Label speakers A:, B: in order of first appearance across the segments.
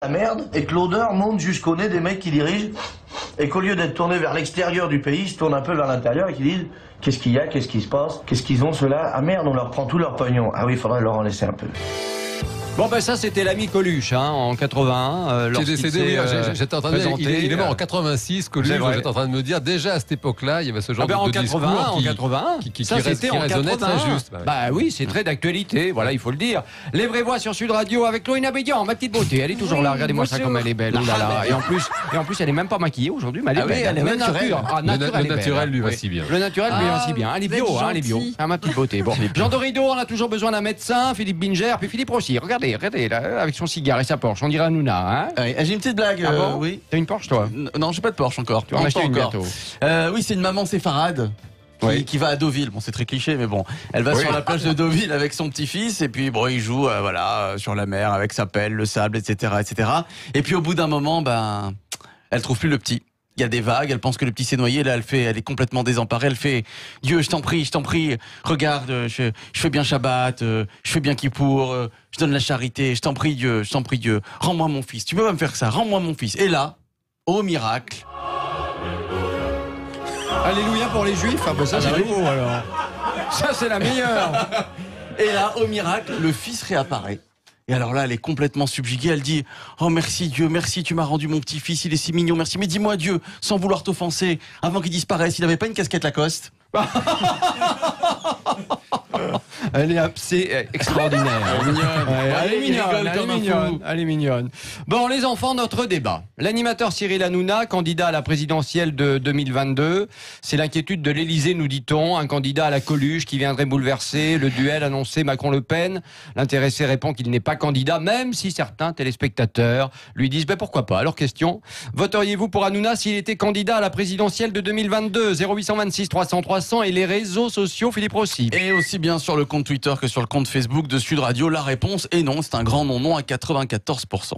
A: la merde et que l'odeur monte jusqu'au nez des mecs qui dirigent et qu'au lieu d'être tournés vers l'extérieur du pays, ils se tournent un peu vers l'intérieur et qu'ils disent qu'est-ce qu'il y a, qu'est-ce qui se passe, qu'est-ce qu'ils ont ceux-là, ah merde on leur prend tout leur pognon, ah oui il faudrait leur en laisser un peu.
B: Bon ben ça c'était l'ami Coluche en 81.
C: Qui est décédé, oui, j'étais en train de dire, il est mort en 86, Coluche, j'étais en train de me dire, déjà à cette époque-là, il y avait ce genre de discours qui résonnait très juste.
B: Bah oui, c'est très d'actualité, voilà, il faut le dire. Les vraies voix sur Sud Radio avec Loïna Abédian, ma petite beauté, elle est toujours là, regardez-moi ça comme elle est belle. Et en plus elle est même pas maquillée aujourd'hui, mais elle est belle. Elle est naturelle.
C: Le naturel lui va si bien.
B: Le naturel lui va si bien. Elle est bio, elle est bio. Ma petite beauté. Bon, Jean Dorido, on a toujours besoin d'un médecin, Philippe Binger, puis Philippe Rossi. Regardez là, avec son cigare et sa Porsche. On dirait Hanouna, hein.
D: J'ai une petite blague. Oui.
B: T'as une Porsche, toi?
D: Non, j'ai pas de Porsche encore.
B: Tu vas en acheter une bientôt.
D: Oui, c'est une maman séfarade. Qui va à Deauville. Bon, c'est très cliché, mais bon. Elle va sur la plage de Deauville avec son petit-fils, et puis bon, il joue, sur la mer avec sa pelle, le sable, etc., etc. Et puis au bout d'un moment, elle trouve plus le petit. Il y a des vagues, elle pense que le petit s'est noyé, là elle est complètement désemparée, elle fait Dieu, je t'en prie, regarde, je fais bien Shabbat, je fais bien Kippour, je donne la charité, je t'en prie Dieu, rends-moi mon fils, tu peux pas me faire ça, rends-moi mon fils. Et là, au miracle.
B: Alléluia pour les juifs, ça c'est nouveau alors. Ça c'est la meilleure.
D: Et là, au miracle, le fils réapparaît. Et alors là, elle est complètement subjuguée. Elle dit « Oh merci Dieu, merci, tu m'as rendu mon petit-fils, il est si mignon, merci. Mais dis-moi Dieu, sans vouloir t'offenser, avant qu'il disparaisse, il n'avait pas une casquette Lacoste ?»
B: Elle est extraordinaire. Elle est mignonne. Bon, les enfants, notre débat. L'animateur Cyril Hanouna, candidat à la présidentielle de 2022. C'est l'inquiétude de l'Élysée, nous dit-on. Un candidat à la Coluche qui viendrait bouleverser le duel annoncé Macron-Le Pen. L'intéressé répond qu'il n'est pas candidat, même si certains téléspectateurs lui disent pourquoi pas. Alors question, voteriez-vous pour Hanouna s'il était candidat à la présidentielle de 2022? 0826 300 300 et les réseaux sociaux, Philippe Rossi.
D: Et aussi bien sur le compte Twitter que sur le compte Facebook de Sud Radio, la réponse est non, c'est un grand non à 94%.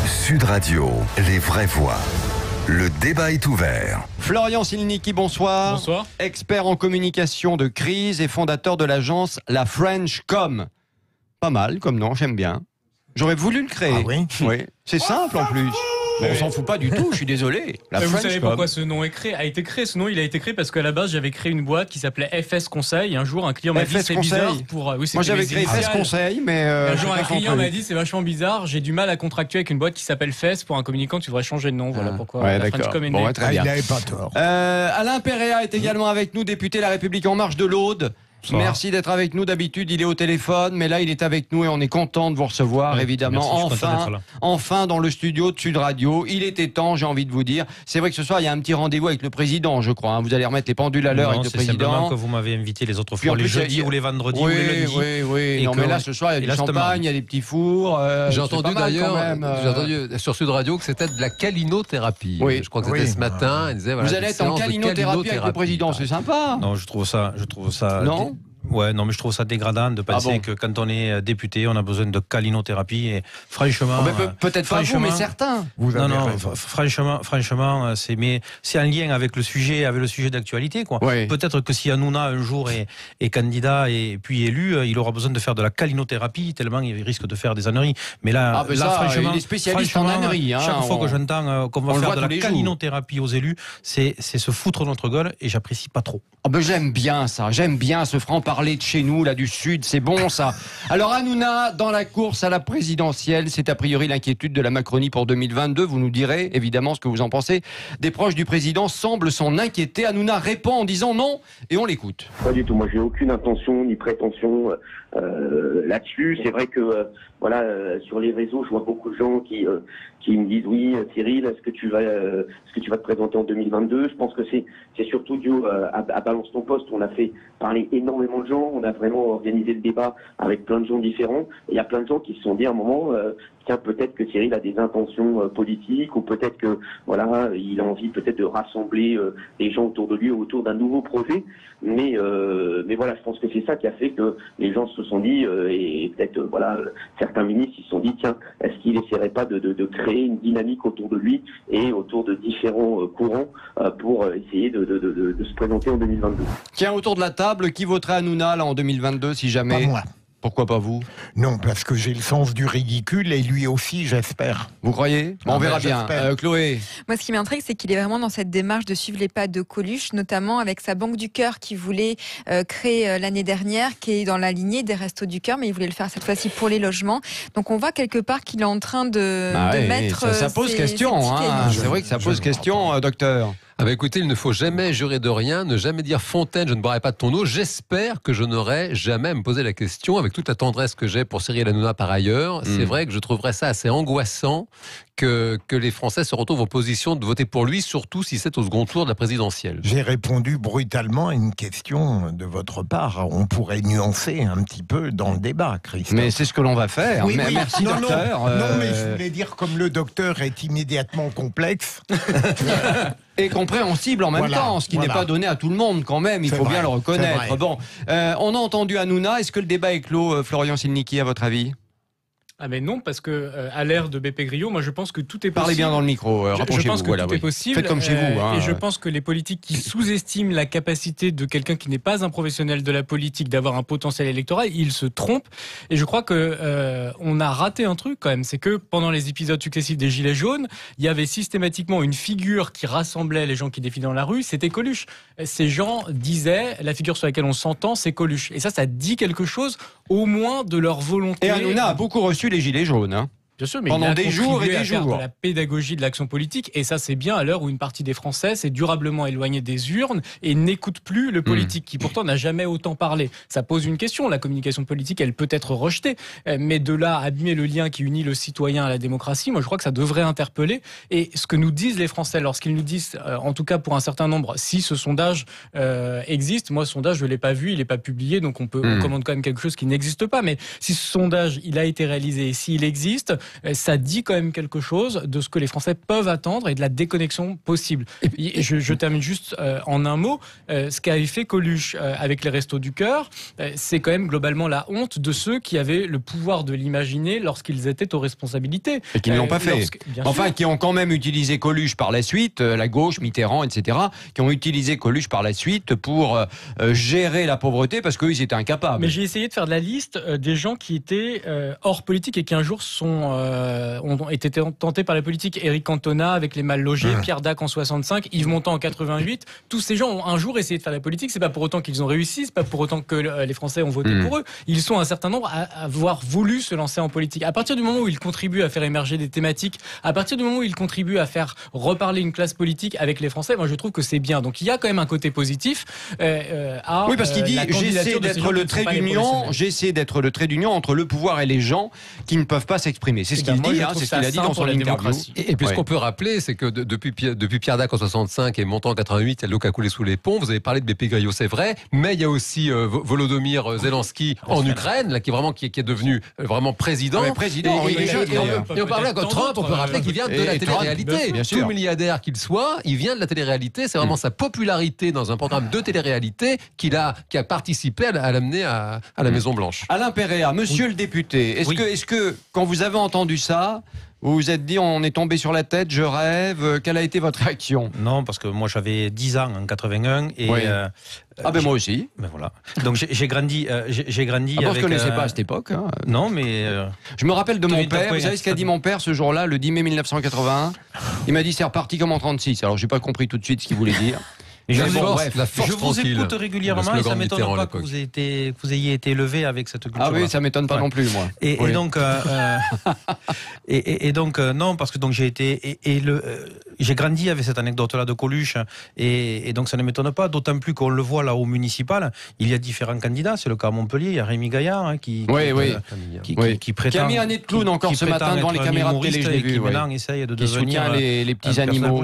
E: Sud Radio, les vraies voix. Le débat est ouvert.
B: Florian Silniki, bonsoir.
F: Bonsoir.
B: Expert en communication de crise et fondateur de l'agence La French Com. Pas mal comme nom, j'aime bien. J'aurais voulu le créer.
A: Ah oui?
B: Oui. C'est simple en plus. Mais on s'en fout pas du tout, je suis désolé.
F: Vous savez pourquoi ce nom a été créé? Ce nom, il a été créé parce qu'à la base, j'avais créé une boîte qui s'appelait FS Conseil. Et un jour, un client m'a dit c'est bizarre pour. Oui,
B: moi, j'avais créé FS Conseil, mais.
F: Un jour, un client m'a dit c'est vachement bizarre. J'ai du mal à contractuer avec une boîte qui s'appelle FS. Pour un communicant, tu devrais changer de nom. Voilà pourquoi.
B: Ouais,
F: la French Com est née.
B: Très bien.
G: Il n'avait pas tort.
B: Alain Péréa est également avec nous, député La République En Marche de l'Aude. Merci d'être avec nous. D'habitude, il est au téléphone, mais là, il est avec nous et on est content de vous recevoir, évidemment.
F: Merci,
B: enfin, dans le studio de Sud Radio. Il était temps, j'ai envie de vous dire. C'est vrai que ce soir, il y a un petit rendez-vous avec le président, je crois. Vous allez remettre les pendules à l'heure avec le président.
H: C'est simplement que vous m'avez invité les autres fois, les jeudis ou les vendredis ou les lundis.
B: Oui. Non, mais là, ce soir, il y a du champagne, il y a des petits fours.
C: J'ai entendu d'ailleurs, sur Sud Radio que c'était de la calinothérapie.
B: Oui.
C: Je crois que c'était ce matin. Ils disaient, voilà,
B: vous allez être en calinothérapie avec le président, c'est sympa.
H: Non, je trouve ça.
B: Non.
H: Ouais, non, mais je trouve ça dégradant de penser que quand on est député, on a besoin de calinothérapie. Et franchement,
B: peut-être pas vous, mais certains.
H: Franchement, c'est un lien avec le sujet d'actualité, quoi.
B: Oui.
H: Peut-être que si Hanouna un jour est candidat et puis élu, il aura besoin de faire de la calinothérapie tellement il risque de faire des âneries. Mais là, franchement,
B: il est spécialiste en âneries.
H: Chaque fois que j'entends qu'on va faire de la calinothérapie aux élus, c'est se foutre de notre gueule et j'apprécie pas trop.
B: J'aime bien ça, ce franc-parler de chez nous, là du Sud, c'est bon ça. Alors Hanouna, dans la course à la présidentielle, c'est a priori l'inquiétude de la Macronie pour 2022, vous nous direz évidemment ce que vous en pensez. Des proches du président semblent s'en inquiéter. Hanouna répond en disant non et on l'écoute.
I: Pas du tout, moi j'ai aucune intention ni prétention là-dessus. C'est vrai que sur les réseaux, je vois beaucoup de gens qui me disent oui, Cyril, est-ce que tu vas te présenter en 2022? Je pense que c'est surtout dû à Balance ton poste. On a fait parler énormément de gens, on a vraiment organisé le débat avec plein de gens différents. Et il y a plein de gens qui se sont dit à un moment, tiens, peut-être que Cyril a des intentions politiques, ou peut-être que il a envie peut-être de rassembler des gens autour de lui, autour d'un nouveau projet. Mais voilà, je pense que c'est ça qui a fait que les gens se sont dit, et peut-être certains ministres se sont dit, tiens, est-ce qu'il essaierait pas de créer une dynamique autour de lui et autour de différents courants pour essayer de se présenter en 2022.
B: Tiens, autour de la table, qui voterait Hanouna là en 2022 si jamais?
G: Pas moi.
B: Pourquoi pas vous?
G: Non, parce que j'ai le sens du ridicule et lui aussi, j'espère.
B: Vous croyez? On verra bien. Chloé?
J: Moi, ce qui m'intrigue, c'est qu'il est vraiment dans cette démarche de suivre les pas de Coluche, notamment avec sa Banque du Cœur qu'il voulait créer l'année dernière, qui est dans la lignée des Restos du Cœur, mais il voulait le faire cette fois-ci pour les logements. Donc on voit quelque part qu'il est en train de mettre...
B: Ça pose question, c'est vrai que ça pose question, docteur.
C: Ah bah écoutez, il ne faut jamais jurer de rien, ne jamais dire Fontaine, je ne boirai pas de ton eau. J'espère que je n'aurai jamais à me poser la question, avec toute la tendresse que j'ai pour Cyril Hanouna par ailleurs. C'est vrai que je trouverais ça assez angoissant que les Français se retrouvent en position de voter pour lui, surtout si c'est au second tour de la présidentielle.
G: J'ai répondu brutalement à une question de votre part. On pourrait nuancer un petit peu dans le débat, Christophe.
B: Mais c'est ce que l'on va faire.
G: Oui, oui.
B: Merci, docteur.
G: Non, mais je voulais dire, comme le docteur est immédiatement complexe...
B: Et compréhensible en même temps, ce qui n'est pas donné à tout le monde quand même, il faut bien le reconnaître. Bon, on a entendu Hanouna, est-ce que le débat est clos, Florian Silnicki, à votre avis?
F: Ah mais non, parce que à l'ère de Beppe Grillo, moi je pense que tout est possible.
B: Parlez bien dans le micro, rapprochez-vous.
F: Je pense que tout est possible.
B: Faites comme chez vous.
F: Et je pense que les politiques qui sous-estiment la capacité de quelqu'un qui n'est pas un professionnel de la politique d'avoir un potentiel électoral, ils se trompent. Et je crois que on a raté un truc quand même, c'est que pendant les épisodes successifs des Gilets jaunes, il y avait systématiquement une figure qui rassemblait les gens qui défilaient dans la rue, c'était Coluche. Ces gens disaient, la figure sur laquelle on s'entend, c'est Coluche. Et ça dit quelque chose au moins de leur volonté.
B: Et Hanouna a beaucoup reçu les Gilets jaunes.
F: Bien sûr, mais
B: pendant
F: il a
B: des jours et des jours.
F: De la pédagogie de l'action politique, et ça c'est bien à l'heure où une partie des Français s'est durablement éloignée des urnes et n'écoute plus le politique, qui pourtant n'a jamais autant parlé. Ça pose une question, la communication politique, elle peut être rejetée, mais de là à abîmer le lien qui unit le citoyen à la démocratie, moi je crois que ça devrait interpeller. Et ce que nous disent les Français, lorsqu'ils nous disent, en tout cas pour un certain nombre, si ce sondage existe, moi ce sondage je l'ai pas vu, il n'est pas publié, donc on commande quand même quelque chose qui n'existe pas, mais si ce sondage il a été réalisé et s'il existe, ça dit quand même quelque chose de ce que les Français peuvent attendre et de la déconnexion possible. Et je termine juste en un mot. Ce qu'avait fait Coluche avec les Restos du Cœur, c'est quand même globalement la honte de ceux qui avaient le pouvoir de l'imaginer lorsqu'ils étaient aux responsabilités.
B: Et qui ne l'ont pas fait. Enfin, qui ont quand même utilisé Coluche par la suite, la gauche, Mitterrand, etc., qui ont utilisé Coluche par la suite pour gérer la pauvreté parce qu'eux, ils étaient incapables.
F: Mais j'ai essayé de faire de la liste des gens qui étaient hors politique et qui un jour ont été tentés par la politique. Éric Cantona avec les mal logés, Pierre Dac en 65, Yves Montand en 88. Tous ces gens ont un jour essayé de faire de la politique. C'est pas pour autant qu'ils ont réussi, c'est pas pour autant que les Français ont voté pour eux. Ils sont un certain nombre à avoir voulu se lancer en politique. À partir du moment où ils contribuent à faire émerger des thématiques, à partir du moment où ils contribuent à faire reparler une classe politique avec les Français, moi je trouve que c'est bien. Donc il y a quand même un côté positif.
B: Oui, parce qu'il dit j'essaie d'être le trait d'union, entre le pouvoir et les gens qui ne peuvent pas s'exprimer. C'est ce qu'il dit, c'est ce qu'il a dit dans son interview.
C: Et puis ce qu'on peut rappeler, c'est que depuis Pierre Dac en 65 et Montand en 88, il y a de l'eau qui a coulé sous les ponts. Vous avez parlé de Beppe Grillo, c'est vrai, mais il y a aussi Volodymyr Zelensky en Ukraine, là, qui est devenu vraiment président.
B: Et
C: on parlait de Trump, on peut rappeler qu'il vient de la télé-réalité. Tout milliardaire qu'il soit, il vient de la télé-réalité. C'est vraiment sa popularité dans un programme de télé-réalité qui a participé à l'amener à la Maison-Blanche.
B: Alain Péréa, monsieur le député, est-ce que quand vous avez entendu ça, vous vous êtes dit on est tombé sur la tête, je rêve, quelle a été votre réaction?
H: Non, parce que moi j'avais 10 ans en 81 et
B: moi aussi.
H: Ben voilà. Donc j'ai grandi
B: avec. Je ne connaissais pas à cette époque. Hein.
H: Non, mais
B: je me rappelle de mon père. Vous savez ce qu'a dit mon père ce jour-là, le 10 mai 1981? Il m'a dit c'est reparti comme en 36. Alors j'ai pas compris tout de suite ce qu'il voulait dire.
H: Mais je vous écoute régulièrement et ça ne m'étonne pas que vous ayez été élevé avec cette culture.
B: Ah oui, ça ne m'étonne pas non plus, moi.
H: Et donc, non, parce que donc j'ai grandi avec cette anecdote-là de Coluche et donc ça ne m'étonne pas, d'autant plus qu'on le voit là au municipal, il y a différents candidats, c'est le cas à Montpellier, il y a Rémi Gaillard qui prétend...
B: Qui a mis un nez de clown encore ce matin devant les caméras de télé, je l'ai vu.
H: Qui maintenant essaye de devenir...
B: Qui soutient les petits animaux.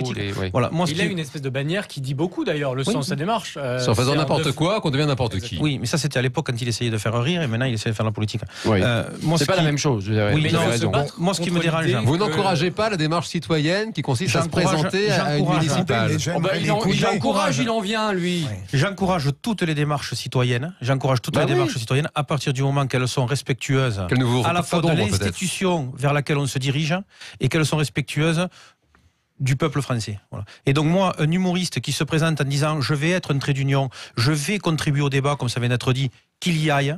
F: Voilà, il a une espèce de bannière qui dit beaucoup d'ailleurs, le sens de sa démarche.
C: En faisant n'importe quoi, qu'on devient n'importe qui.
H: Oui, mais ça c'était à l'époque quand il essayait de faire rire et maintenant il essaie de faire la politique.
B: C'est pas la même chose, vous avez raison.
H: Moi ce qui me dérange...
C: Vous n'encouragez pas la démarche citoyenne qui consiste à se présenter à une municipale.
B: Il encourage, il en vient, lui.
H: J'encourage toutes les démarches citoyennes. À partir du moment qu'elles sont respectueuses à la fois de l'institution vers laquelle on se dirige et qu'elles sont respectueuses du peuple français. Voilà. Et donc moi, un humoriste qui se présente en disant je vais être un trait d'union, je vais contribuer au débat, comme ça vient d'être dit, qu'il y aille,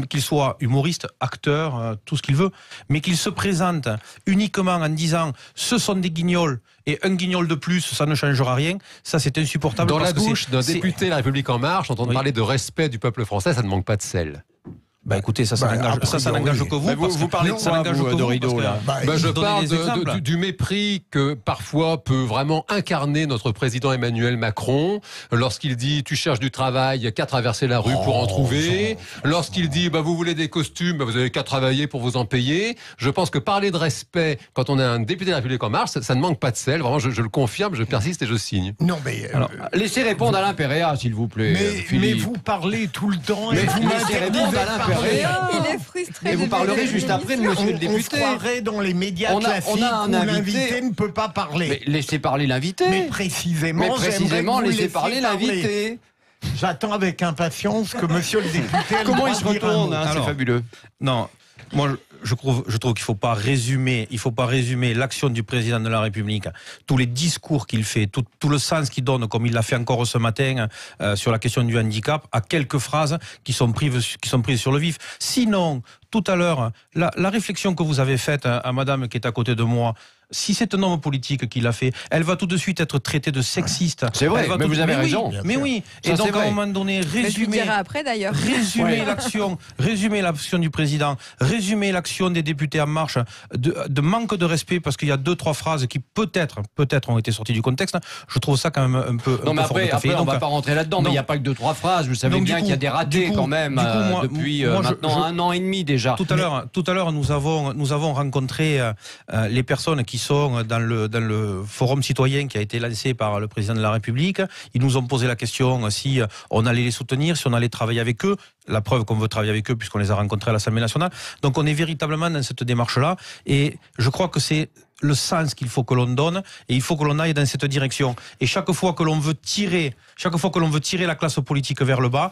H: qu'il soit humoriste, acteur, tout ce qu'il veut, mais qu'il se présente uniquement en disant ce sont des guignols et un guignol de plus, ça ne changera rien, ça c'est insupportable.
C: Dans la bouche d'un député de La République En Marche, entendre parler de respect du peuple français, ça ne manque pas de sel.
H: Bah écoutez, ça n'engage que vous.
B: Vous parlez de ça, de rideau, là.
C: Je parle du mépris que parfois peut vraiment incarner notre président Emmanuel Macron lorsqu'il dit tu cherches du travail, qu'à traverser la rue pour en trouver. Lorsqu'il dit vous voulez des costumes, vous avez qu'à travailler pour vous en payer. Je pense que parler de respect quand on est un député de La République En Marche, ça ne manque pas de sel. Vraiment, je le confirme, je persiste et je signe.
G: Non mais
B: alors, laissez répondre Alain Péréa, s'il vous plaît.
G: Mais vous parlez tout le temps.
B: Mais vous laissez répondre Alain Péréa.
J: Il est frustré.
B: Et vous parlerez juste après de monsieur le député.
G: On se croirait dans les médias classiques où l'invité ne peut pas parler.
B: Mais laissez parler l'invité.
G: Mais précisément
B: laissez parler l'invité.
G: J'attends avec impatience que monsieur le député...
B: Comment il se retourne, c'est fabuleux.
H: Non, moi... Je trouve qu'il ne faut pas résumer l'action du président de la République, tous les discours qu'il fait, tout le sens qu'il donne, comme il l'a fait encore ce matin sur la question du handicap, à quelques phrases qui sont prises sur le vif. Sinon, tout à l'heure, la réflexion que vous avez faite à madame qui est à côté de moi, si c'est un homme politique qui l'a fait, elle va tout de suite être traitée de sexiste.
B: C'est vrai, mais vous avez raison.
H: Mais oui, et donc à un moment donné, résumer l'action du président, résumer l'action des députés En Marche, de manque de respect, parce qu'il y a 2-3 phrases qui peut-être ont été sorties du contexte, je trouve ça quand même un peu...
B: Non mais après on va pas rentrer là-dedans, mais il n'y a pas que 2-3 phrases, vous savez bien qu'il y a des ratés quand même, depuis maintenant 1 an et demi déjà.
H: Tout à l'heure, nous avons rencontré les personnes qui sont dans le forum citoyen qui a été lancé par le président de la République. Ils nous ont posé la question si on allait les soutenir, si on allait travailler avec eux. La preuve qu'on veut travailler avec eux puisqu'on les a rencontrés à l'Assemblée nationale. Donc on est véritablement dans cette démarche-là et je crois que c'est le sens qu'il faut que l'on donne et il faut que l'on aille dans cette direction. Et chaque fois que l'on veut tirer la classe politique vers le bas,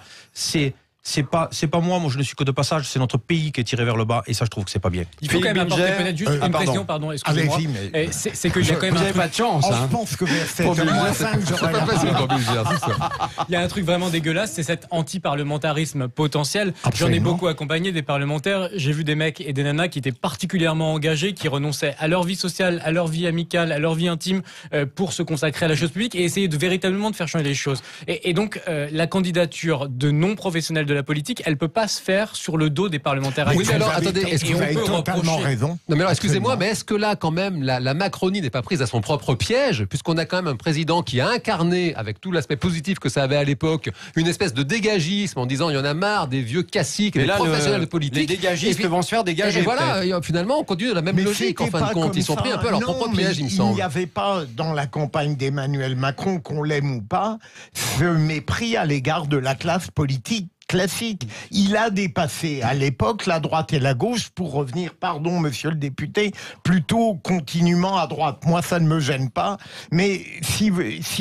H: c'est pas moi je ne suis que de passage, c'est notre pays qui est tiré vers le bas et ça je trouve que c'est pas bien.
F: Il faut quand même apporter peut-être juste une précision, pardon, excusez-moi. C'est qu'il y a quand même
B: vous n'avez pas de chance.
G: Je pense que c'est pas facile.
F: Il y a un truc vraiment dégueulasse, c'est cet anti-parlementarisme potentiel. J'en ai beaucoup accompagné des parlementaires, j'ai vu des mecs et des nanas qui étaient particulièrement engagés, qui renonçaient à leur vie sociale, à leur vie amicale, à leur vie intime pour se consacrer à la chose publique et essayer véritablement de faire changer les choses. Et donc la candidature de non-professionnels de la politique, elle peut pas se faire sur le dos des parlementaires.
C: Oui, mais alors, attendez, est-ce que
G: vous avez totalement raison.
C: Non, mais alors, excusez-moi, mais est-ce que là, quand même, la Macronie n'est pas prise à son propre piège, puisqu'on a quand même un président qui a incarné, avec tout l'aspect positif que ça avait à l'époque, une espèce de dégagisme en disant il y en a marre des vieux classiques, des professionnels de politique.
B: Les dégagistes vont se faire dégager.
C: Et voilà, et finalement, on continue de la même logique, en fin de compte. Ils sont pris un peu à leur propre piège, il me semble.
G: Il n'y avait pas, dans la campagne d'Emmanuel Macron, qu'on l'aime ou pas, ce mépris à l'égard de la classe politique classique. Il a dépassé à l'époque la droite et la gauche pour revenir, pardon monsieur le député, plutôt continuellement à droite. Moi ça ne me gêne pas, mais si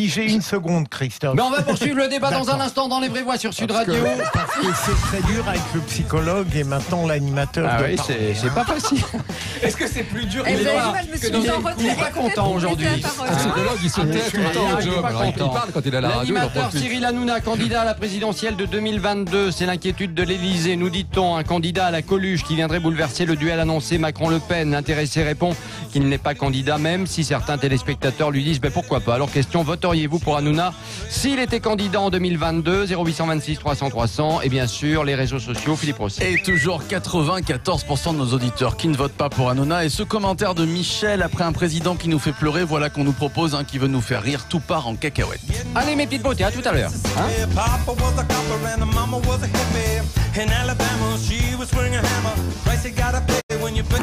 G: j'ai une seconde, Christophe.
B: Mais on va poursuivre le débat dans un instant dans Les Vraies Voix sur Sud Radio.
G: Parce que c'est très dur avec le psychologue et maintenant l'animateur.
B: Ah oui, c'est pas facile.
F: Est-ce que c'est plus dur
J: que
B: il n'est pas content aujourd'hui.
C: Le psychologue, il se tait tout le temps au job. Il parle quand il est à la radio.
B: L'animateur Cyril Hanouna, candidat à la présidentielle de 2022. C'est l'inquiétude de l'Élysée, nous dit-on. Un candidat à la Coluche qui viendrait bouleverser le duel annoncé Macron-Le Pen. L'intéressé répond qu'il n'est pas candidat, même si certains téléspectateurs lui disent pourquoi pas. Alors question, voteriez-vous pour Hanouna s'il était candidat en 2022? 0826 300 300 et bien sûr les réseaux sociaux. Philippe Rossi.
D: Et toujours 94% de nos auditeurs qui ne votent pas pour Hanouna. Et ce commentaire de Michel après un président qui nous fait pleurer, voilà qu'on nous propose, qui veut nous faire rire, tout part en cacahuète.
B: Allez mes petites beautés, à tout à l'heure.
K: In Alabama, she was swinging a hammer. Price you gotta pay when you put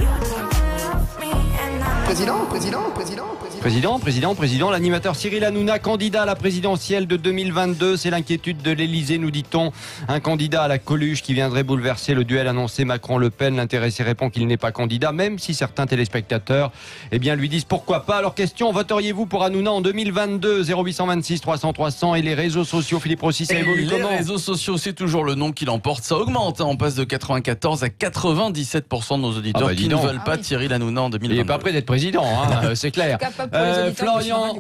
B: Président, l'animateur Cyril Hanouna, candidat à la présidentielle de 2022, c'est l'inquiétude de l'Élysée, nous dit-on. Un candidat à la Coluche qui viendrait bouleverser le duel annoncé Macron-Le Pen. L'intéressé répond qu'il n'est pas candidat, même si certains téléspectateurs lui disent pourquoi pas. Alors question, voteriez-vous pour Hanouna en 2022? 0826 300 300 et les réseaux sociaux. Philippe Rossi, ça évolue comment?
D: Les réseaux sociaux, c'est toujours le nom qui l'emporte. Ça augmente, on passe de 94 à 97% de nos auditeurs qui ne veulent pas de Cyril Hanouna en 2022.
B: pas prêt d'être président, hein, c'est clair.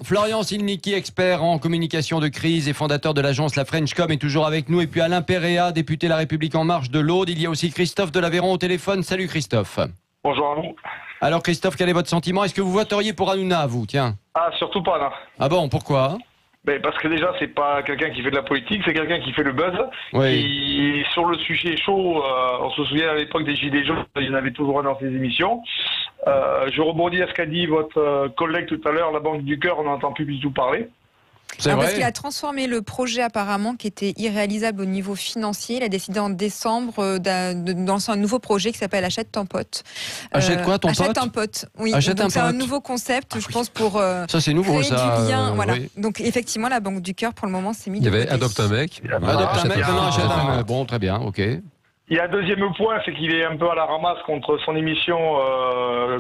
B: Florian Silnicki, expert en communication de crise et fondateur de l'agence La Frenchcom, est toujours avec nous. Et puis Alain Péréa, député La République En Marche de l'Aude. Il y a aussi Christophe de l'Aveyron au téléphone. Salut Christophe.
L: Bonjour à vous.
B: Alors Christophe, quel est votre sentiment? Est-ce que vous voteriez pour Hanouna, vous? Tiens.
L: Ah, surtout pas, là.
B: Ah bon, pourquoi?
L: Parce que déjà, c'est pas quelqu'un qui fait de la politique, c'est quelqu'un qui fait le buzz.
B: Oui.
L: Qui, sur le sujet chaud, on se souvient à l'époque des Gilets jaunes, il y en avait toujours un dans ses émissions. Je rebondis à ce qu'a dit votre collègue tout à l'heure, la Banque du Cœur, on n'en entend plus du tout parler.
B: C'est vrai.
J: Parce qu'il a transformé le projet apparemment qui était irréalisable au niveau financier. Il a décidé en décembre de lancer un nouveau projet qui s'appelle Achète ton pote.
B: Achète quoi, ton pote?
J: Achète un pote. Oui.
B: Achète un pote.
J: C'est un nouveau concept, je pense, pour
B: ça c'est nouveau,
J: créer
B: ça.
J: du lien. Voilà.
B: Oui.
J: Donc effectivement, la Banque du Cœur pour le moment s'est mis.
C: Il y
J: de
C: avait
J: côté.
C: Adopte un mec.
B: Adopte un mec, non, achète un. Bon, très bien, ok.
L: Il y a un deuxième point, c'est qu'il est un peu à la ramasse contre son émission,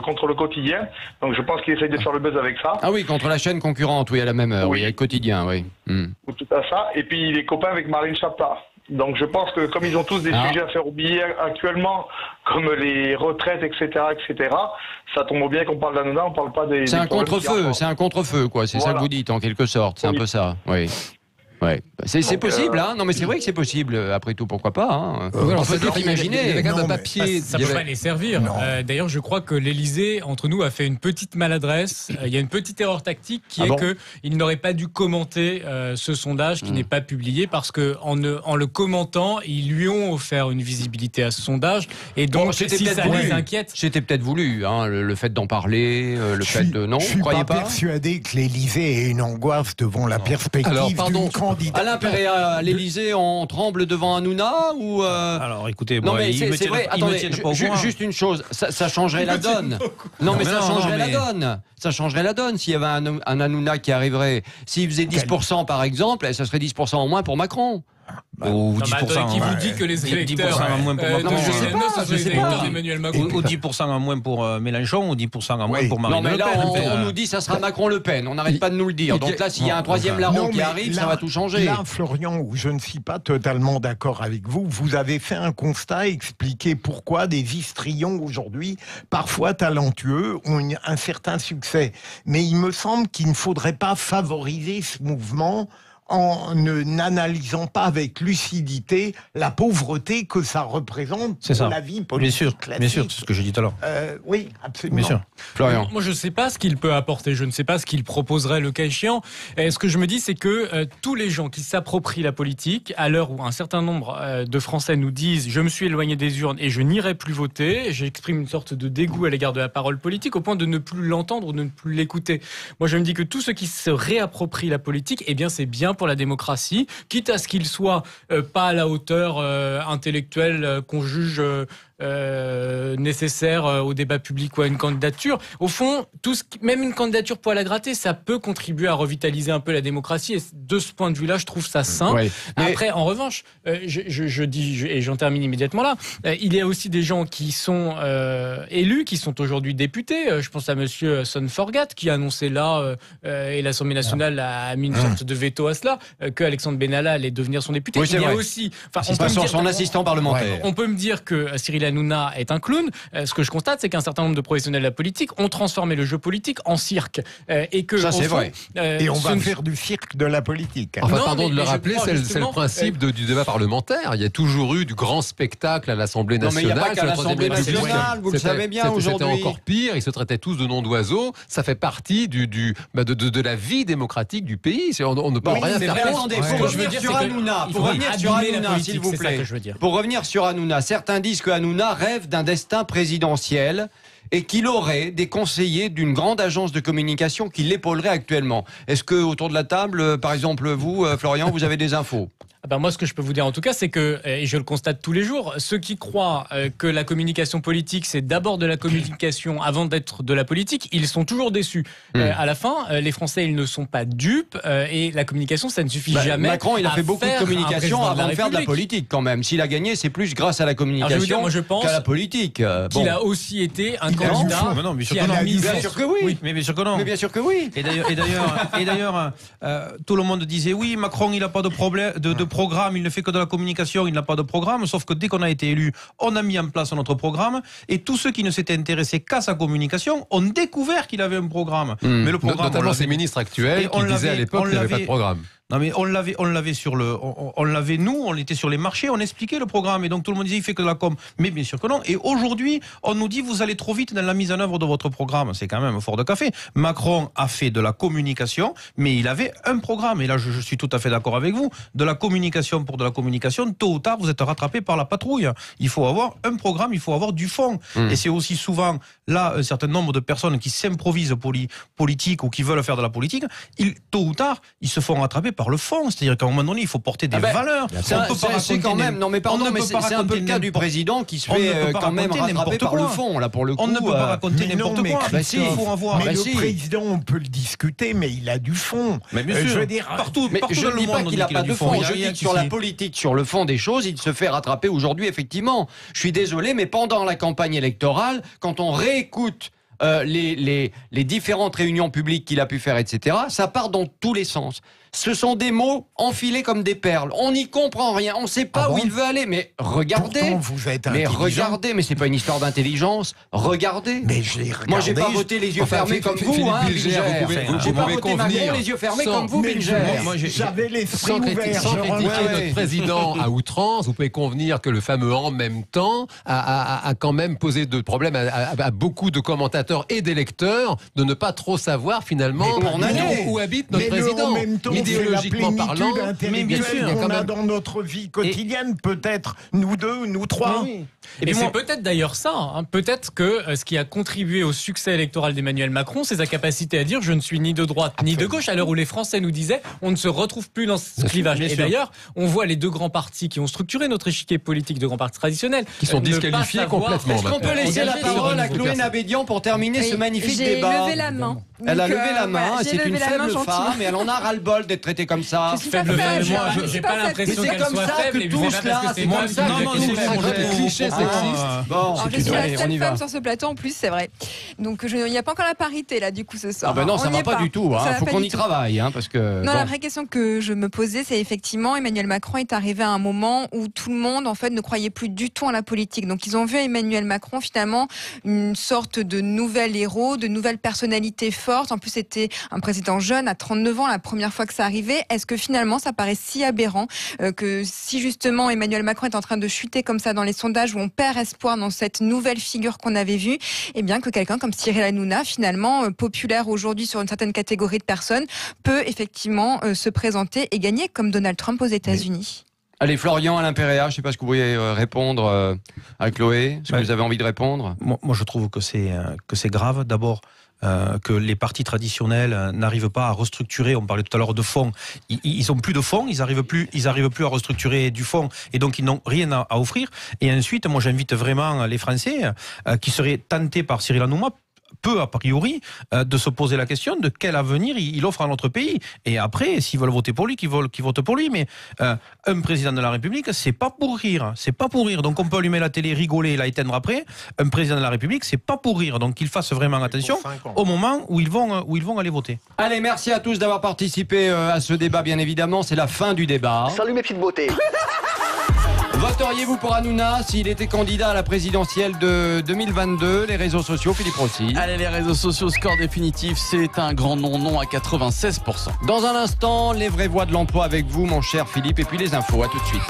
L: contre le quotidien. Donc je pense qu'il essaye de faire le buzz avec ça.
B: Ah oui, contre la chaîne concurrente, oui, à la même heure, oui, à quotidien, oui.
L: Ou tout à ça. Et puis il est copain avec Marlène Schiappa. Donc je pense que comme ils ont tous des sujets à faire oublier actuellement, comme les retraites, etc., ça tombe bien qu'on parle d'Hanouna, on parle pas des...
B: C'est un contre-feu, quoi. C'est ça que vous dites, en quelque sorte. C'est un peu ça, oui. Ouais. C'est possible, hein. Non, mais c'est vrai que c'est possible. Après tout, pourquoi pas, hein. On peut tout imaginer.
C: Il y avait quand même un papier.
F: Ça peut pas les servir. D'ailleurs, je crois que l'Élysée, entre nous, a fait une petite maladresse. Il y a une petite erreur tactique qui est que il n'aurait pas dû commenter ce sondage qui n'est pas publié parce que en le commentant, ils lui ont offert une visibilité à ce sondage. Et donc, si ça les inquiète,
B: c'était peut-être voulu, hein, le fait d'en parler, le fait de non.
G: Je suis pas persuadé que l'Élysée ait une angoisse devant la perspective.
B: Alors, pardon. Alain Péréa, à l'Élysée, on tremble devant Hanouna ou
H: Alors écoutez,
B: non mais c'est vrai. Attendez, juste une chose, ça changerait la donne. Non mais ça changerait la donne. Ça changerait la donne s'il y avait un Hanouna qui arriverait. S'il faisait 10% par exemple, ça serait 10% en moins pour Macron.
H: Ou
F: 10% qui vous dit que les électeurs
H: en moins pour Macron.
F: Je sais pas. Emmanuel Macron.
H: Ou 10% en moins pour Mélenchon, ou 10% en moins pour Marine Le Pen.
B: Non mais là, on nous dit ça sera Macron-Le Pen. On n'arrête pas de nous le dire. Donc là, s'il y a un troisième larron qui arrive, ça va tout changer.
G: Là, Florian, où je ne suis pas totalement d'accord avec vous, vous avez fait un constat, expliqué pourquoi des histrions aujourd'hui, parfois talentueux, ont un certain succès. Mais il me semble qu'il ne faudrait pas favoriser ce mouvement en n'analysant pas avec lucidité la pauvreté que ça représente pour la vie politique classique.
H: Bien sûr, c'est ce que j'ai dit tout à l'heure.
G: Oui, absolument.
H: Bien sûr.
B: Florian.
F: Moi, je ne sais pas ce qu'il peut apporter, je ne sais pas ce qu'il proposerait le cas échéant. Et ce que je me dis, c'est que tous les gens qui s'approprient la politique, à l'heure où un certain nombre de Français nous disent « je me suis éloigné des urnes et je n'irai plus voter », j'exprime une sorte de dégoût à l'égard de la parole politique au point de ne plus l'entendre ou de ne plus l'écouter. Moi, je me dis que tous ceux qui se réapproprient la politique, eh bien, c'est bien pour la démocratie, quitte à ce qu'ils soient pas à la hauteur intellectuelle qu'on juge nécessaire au débat public ou à une candidature. Au fond, même une candidature pour la gratter, ça peut contribuer à revitaliser un peu la démocratie. Et de ce point de vue-là, je trouve ça sain.
B: Ouais.
F: Après, en revanche, je dis, et j'en termine immédiatement là, il y a aussi des gens qui sont élus, qui sont aujourd'hui députés. Je pense à monsieur Sonforgat, qui a annoncé là, et l'Assemblée nationale a mis une sorte de veto à cela, que Alexandre Benalla allait devenir son député.
B: Oui,
F: il y a
B: vrai.
F: aussi...
B: son assistant parlementaire.
F: On peut me dire que Cyril Hanouna est un clown. Ce que je constate, c'est qu'un certain nombre de professionnels de la politique ont transformé le jeu politique en cirque. Et que,
B: ça, c'est vrai.
G: Et on va faire du cirque de la politique.
C: Enfin, pardon de le rappeler, c'est le principe du débat parlementaire. Il y a toujours eu du grand spectacle à l'Assemblée nationale.
B: Non, mais il n'y a pas qu'à l'Assemblée nationale, vous le savez bien aujourd'hui.
C: C'était encore pire, ils se traitaient tous de noms d'oiseaux. Ça fait partie de la vie démocratique du pays. On ne peut rien faire.
B: Pour revenir sur Hanouna, s'il vous plaît. Pour revenir sur Hanouna, certains disent que Hanouna rêve d'un destin présidentiel et qu'il aurait des conseillers d'une grande agence de communication qui l'épaulerait actuellement. Est-ce que autour de la table, par exemple vous, Florian, vous avez des infos ?
F: Moi, ce que je peux vous dire en tout cas, c'est que, et je le constate tous les jours, ceux qui croient que la communication politique, c'est d'abord de la communication avant d'être de la politique, ils sont toujours déçus. À la fin, les Français, ils ne sont pas dupes, et la communication, ça ne suffit jamais.
B: Macron, il a fait beaucoup de communication avant de faire de la politique quand même. S'il a gagné, c'est plus grâce à la communication qu'à la politique.
F: Qu'il a aussi été un candidat qui a la mise.
H: Bien sûr que oui. Mais bien sûr que non.
B: Mais bien sûr que oui.
H: Et d'ailleurs, tout le monde disait oui, Macron, il n'a pas de problème, de programme, il ne fait que de la communication, il n'a pas de programme. Sauf que dès qu'on a été élu, on a mis en place notre programme. Et tous ceux qui ne s'étaient intéressés qu'à sa communication ont découvert qu'il avait un programme. Mais le programme,
C: notamment ces ministres actuels qui disaient à l'époque qu'il n'y avait pas de programme.
H: Non mais on l'avait nous, on était sur les marchés, on expliquait le programme et donc tout le monde disait il fait que de la com, mais bien sûr que non. Et aujourd'hui, on nous dit vous allez trop vite dans la mise en œuvre de votre programme. C'est quand même fort de café. Macron a fait de la communication, mais il avait un programme et là je suis tout à fait d'accord avec vous. De la communication pour de la communication, tôt ou tard vous êtes rattrapé par la patrouille. Il faut avoir un programme, il faut avoir du fond. Et c'est aussi souvent là un certain nombre de personnes qui s'improvisent politiques ou qui veulent faire de la politique, tôt ou tard ils se font rattraper par le fond, c'est-à-dire qu'à un moment donné, il faut porter des valeurs.
B: C'est quand même, non mais pardon, mais c'est un peu le cas du président qui se fait quand même rattraper par le fond, là pour le coup.
H: On ne peut pas raconter n'importe quoi.
G: Mais le président, on peut le discuter, mais il a du fond.
H: Mais bien sûr,
G: je veux dire,
H: partout
B: je ne dis pas qu'il n'a pas de fond. Je dis que sur la politique, sur le fond des choses, il se fait rattraper aujourd'hui, effectivement. Je suis désolé, mais pendant la campagne électorale, quand on réécoute les différentes réunions publiques qu'il a pu faire, etc., ça part dans tous les sens. Ce sont des mots enfilés comme des perles. On n'y comprend rien. On ne sait pas où il veut aller. Mais regardez.
G: Pourtant, vous êtes
B: regardez. Mais c'est pas une histoire d'intelligence. Regardez.
G: Mais je l'ai regardé.
B: Moi, j'ai pas voté les yeux fermés comme vous, Bilger. J'ai pas voté Macron les yeux fermés comme vous, Bilger.
G: J'avais l'esprit ouvert.
C: Sans critiquer notre président à outrance, vous pouvez convenir que le fameux en même temps a quand même posé de problèmes à beaucoup de commentateurs et d'électeurs de ne pas trop savoir finalement où habite notre président.
G: Idéologiquement parlant, mais bien sûr, on a dans notre vie quotidienne, peut-être nous deux, nous trois.
F: Et c'est peut-être d'ailleurs ça. Peut-être que ce qui a contribué au succès électoral d'Emmanuel Macron, c'est sa capacité à dire je ne suis ni de droite ni de gauche, à l'heure où les Français nous disaient on ne se retrouve plus dans ce clivage. Et d'ailleurs, on voit les deux grands partis qui ont structuré notre échiquier politique, deux grands partis traditionnels,
C: qui sont disqualifiés complètement.
B: Est-ce qu'on peut laisser la parole à Chloé Nabédian pour terminer ce magnifique débat?
J: J'ai levé la main.
B: Elle a levé la main, c'est une faible femme et elle en a ras-le-bol d'être traitée comme ça.
F: Faible femme, j'ai pas l'impression qu'elle soit faible.
B: C'est comme ça que tous là, c'est comme ça que tous
C: clichés sexistes.
J: Bon, je suis la seule femme sur ce plateau en plus, c'est vrai. Donc il n'y a pas encore la parité là du coup ce soir.
B: Ah ben non, ça va pas du tout. Il faut qu'on y travaille, parce que.
J: Non, la vraie question que je me posais, c'est effectivement Emmanuel Macron est arrivé à un moment où tout le monde en fait ne croyait plus du tout en la politique. Donc ils ont vu à Emmanuel Macron finalement une sorte de nouvel héros, de nouvelle personnalité forte. En plus c'était un président jeune à 39 ans la première fois que ça arrivait. Est-ce que finalement ça paraît si aberrant que si justement Emmanuel Macron est en train de chuter comme ça dans les sondages où on perd espoir dans cette nouvelle figure qu'on avait vue, et bien que quelqu'un comme Cyril Hanouna, finalement populaire aujourd'hui sur une certaine catégorie de personnes, peut effectivement se présenter et gagner comme Donald Trump aux États-Unis.
B: Allez, Florian à l'Impéréa, je ne sais pas ce que vous voulez répondre à Chloé, ce que vous avez envie de répondre.
H: Moi, je trouve que c'est grave. D'abord, que les partis traditionnels n'arrivent pas à restructurer. On parlait tout à l'heure de fonds. Ils n'ont plus de fonds, ils n'arrivent plus à restructurer du fonds et donc ils n'ont rien à offrir. Et ensuite, moi j'invite vraiment les Français qui seraient tentés par Cyril Hanouna, peu a priori, de se poser la question de quel avenir il offre à notre pays. Et après, s'ils veulent voter pour lui, qu'ils votent pour lui. Mais un président de la République, c'est pas pour rire. C'est pas pour rire. Donc on peut allumer la télé, rigoler et la éteindre après. Un président de la République, c'est pas pour rire. Donc qu'ils fassent vraiment attention au moment où ils vont aller voter.
B: Allez, merci à tous d'avoir participé à ce débat, bien évidemment. C'est la fin du débat.
M: Salut mes petites beautés.
B: Voteriez-vous pour Hanouna s'il était candidat à la présidentielle de 2022? Les réseaux sociaux, Philippe Rossi.
D: Allez, les réseaux sociaux, score définitif, c'est un grand non à 96%.
B: Dans un instant, les vraies voix de l'emploi avec vous, mon cher Philippe, et puis les infos. À tout de suite.